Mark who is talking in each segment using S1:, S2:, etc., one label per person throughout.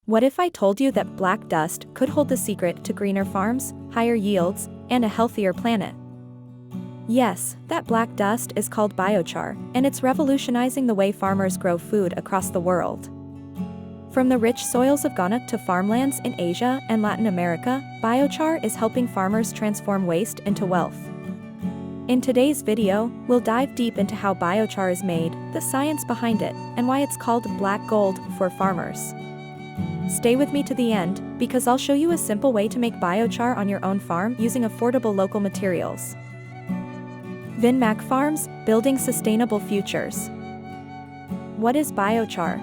S1: What if I told you that black dust could hold the secret to greener farms, higher yields, and a healthier planet? Yes, that black dust is called biochar, and it's revolutionizing the way farmers grow food across the world. From the rich soils of Ghana to farmlands in Asia and Latin America, biochar is helping farmers transform waste into wealth. In today's video, we'll dive deep into how biochar is made, the science behind it, and why it's called black gold for farmers. Stay with me to the end, because I'll show you a simple way to make biochar on your own farm using affordable local materials. Vinmac Farms, building sustainable futures. What is biochar?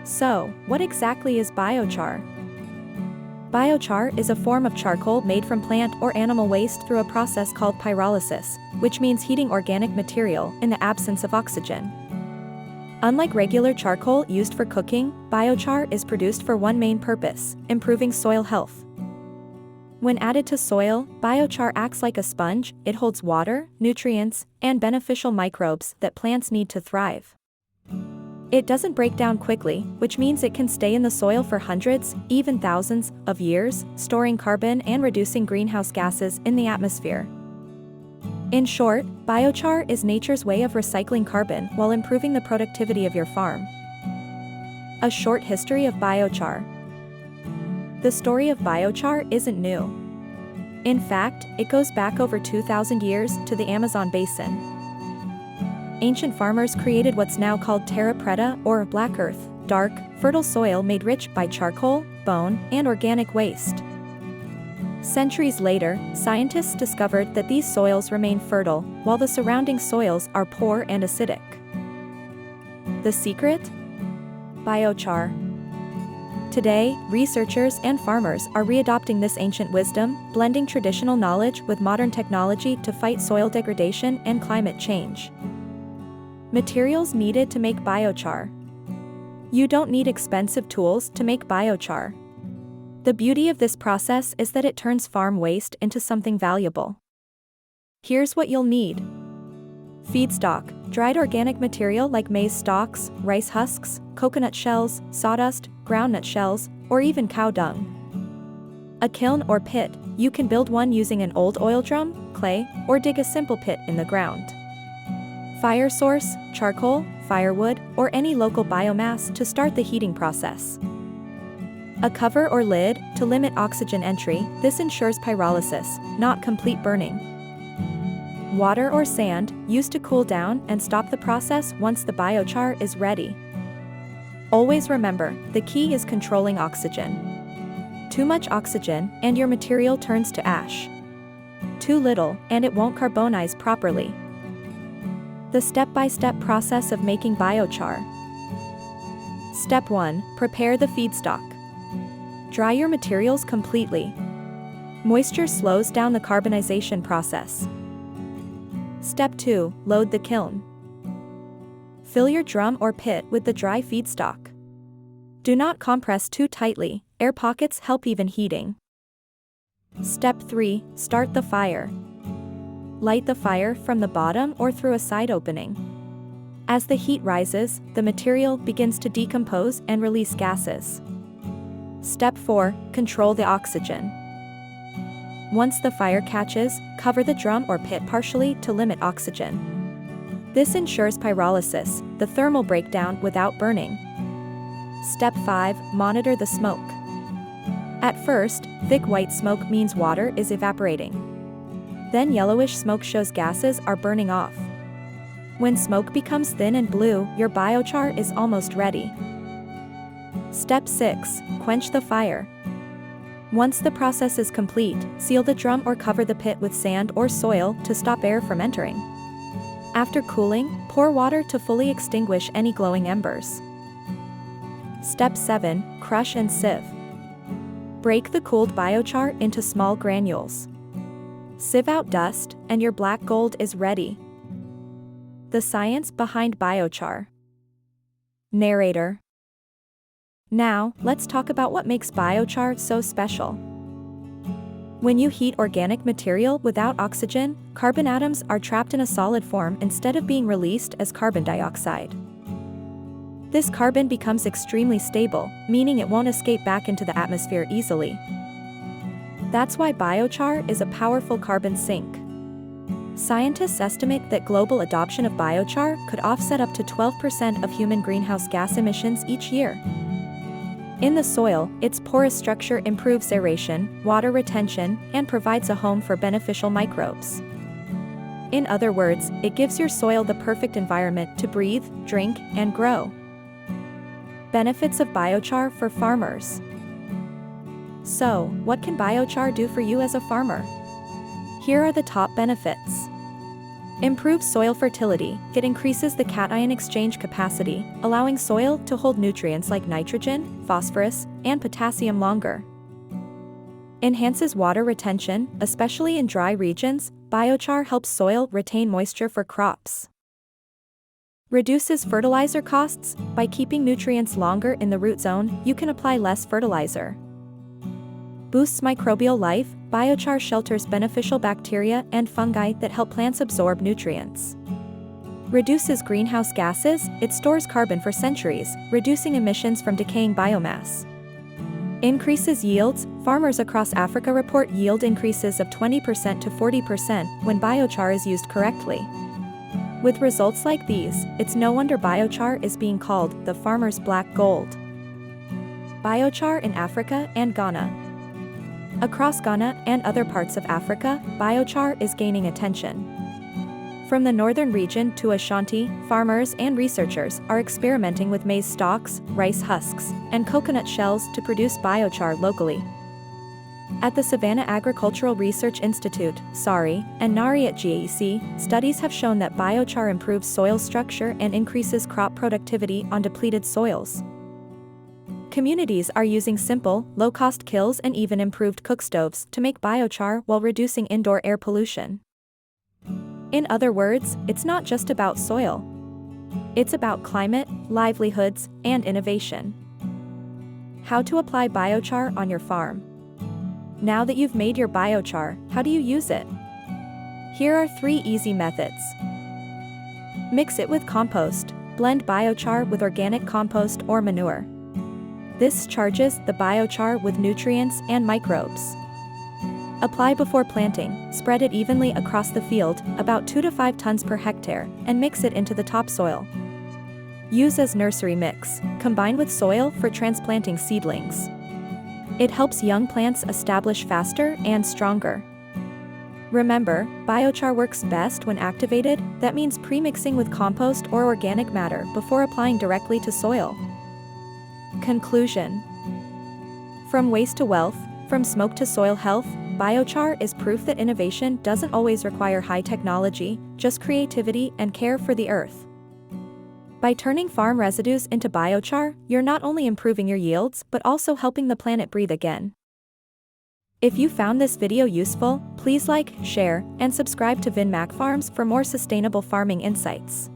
S1: So, what exactly is biochar? Biochar is a form of charcoal made from plant or animal waste through a process called pyrolysis, which means heating organic material in the absence of oxygen. Unlike regular charcoal used for cooking, biochar is produced for one main purpose: improving soil health. When added to soil, biochar acts like a sponge. It holds water, nutrients, and beneficial microbes that plants need to thrive. It doesn't break down quickly, which means it can stay in the soil for hundreds, even thousands, of years, storing carbon and reducing greenhouse gases in the atmosphere. In short, biochar is nature's way of recycling carbon while improving the productivity of your farm. A short history of biochar. The story of biochar isn't new. In fact, it goes back over 2,000 years to the Amazon basin. Ancient farmers created what's now called terra preta, or black earth, dark, fertile soil made rich by charcoal, bone, and organic waste. Centuries later, scientists discovered that these soils remain fertile, while the surrounding soils are poor and acidic. The secret? Biochar. Today, researchers and farmers are readopting this ancient wisdom, blending traditional knowledge with modern technology to fight soil degradation and climate change. Materials needed to make biochar. You don't need expensive tools to make biochar. The beauty of this process is that it turns farm waste into something valuable. Here's what you'll need. Feedstock: dried organic material like maize stalks, rice husks, coconut shells, sawdust, groundnut shells, or even cow dung. A kiln or pit: you can build one using an old oil drum, clay, or dig a simple pit in the ground. Fire source: charcoal, firewood, or any local biomass to start the heating process. A cover or lid to limit oxygen entry. This ensures pyrolysis, not complete burning. Water or sand, used to cool down and stop the process once the biochar is ready. Always remember, the key is controlling oxygen. Too much oxygen, and your material turns to ash. Too little, and it won't carbonize properly. The step-by-step process of making biochar. Step 1. Prepare the feedstock. Dry your materials completely. Moisture slows down the carbonization process. Step 2. Load the kiln. Fill your drum or pit with the dry feedstock. Do not compress too tightly, air pockets help even heating. Step 3. Start the fire. Light the fire from the bottom or through a side opening. As the heat rises, the material begins to decompose and release gases. Step 4. Control the oxygen. Once the fire catches, cover the drum or pit partially to limit oxygen. This ensures pyrolysis, the thermal breakdown without burning. Step 5. Monitor the smoke. At first, thick white smoke means water is evaporating. Then yellowish smoke shows gases are burning off. When smoke becomes thin and blue, your biochar is almost ready. Step 6. Quench the fire. Once the process is complete, seal the drum or cover the pit with sand or soil to stop air from entering. After cooling, pour water to fully extinguish any glowing embers. Step 7. Crush and sieve. Break the cooled biochar into small granules. Sieve out dust, and your black gold is ready. The science behind biochar. Narrator. Now, let's talk about what makes biochar so special. When you heat organic material without oxygen, carbon atoms are trapped in a solid form instead of being released as carbon dioxide. This carbon becomes extremely stable, meaning it won't escape back into the atmosphere easily. That's why biochar is a powerful carbon sink. Scientists estimate that global adoption of biochar could offset up to 12% of human greenhouse gas emissions each year. In the soil, its porous structure improves aeration, water retention, and provides a home for beneficial microbes. In other words, it gives your soil the perfect environment to breathe, drink, and grow. Benefits of biochar for farmers. So, what can biochar do for you as a farmer? Here are the top benefits. Improves soil fertility. It increases the cation exchange capacity, allowing soil to hold nutrients like nitrogen, phosphorus, and potassium longer. Enhances water retention, especially in dry regions. Biochar helps soil retain moisture for crops. Reduces fertilizer costs. By keeping nutrients longer in the root zone, you can apply less fertilizer. Boosts microbial life. Biochar shelters beneficial bacteria and fungi that help plants absorb nutrients. Reduces greenhouse gases. It stores carbon for centuries, reducing emissions from decaying biomass. Increases yields. Farmers across Africa report yield increases of 20% to 40% when biochar is used correctly. With results like these, it's no wonder biochar is being called the farmer's black gold. Biochar in Africa and Ghana. Across Ghana and other parts of Africa, biochar is gaining attention. From the northern region to Ashanti, farmers and researchers are experimenting with maize stalks, rice husks, and coconut shells to produce biochar locally. At the Savannah Agricultural Research Institute, SARI, and NARI at GAEC, studies have shown that biochar improves soil structure and increases crop productivity on depleted soils. Communities are using simple, low-cost kilns and even improved cookstoves to make biochar while reducing indoor air pollution. In other words, it's not just about soil. It's about climate, livelihoods, and innovation. How to apply biochar on your farm. Now that you've made your biochar, how do you use it? Here are 3 easy methods. Mix it with compost. Blend biochar with organic compost or manure. This charges the biochar with nutrients and microbes. Apply before planting. Spread it evenly across the field, about 2 to 5 tons per hectare, and mix it into the topsoil. Use as nursery mix. Combine with soil for transplanting seedlings. It helps young plants establish faster and stronger. Remember, biochar works best when activated. That means pre-mixing with compost or organic matter before applying directly to soil. Conclusion. From waste to wealth, from smoke to soil health, biochar is proof that innovation doesn't always require high technology, just creativity and care for the earth. By turning farm residues into biochar, you're not only improving your yields but also helping the planet breathe again. If you found this video useful, please like, share, and subscribe to VinMac Farms for more sustainable farming insights.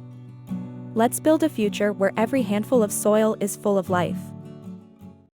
S1: Let's build a future where every handful of soil is full of life.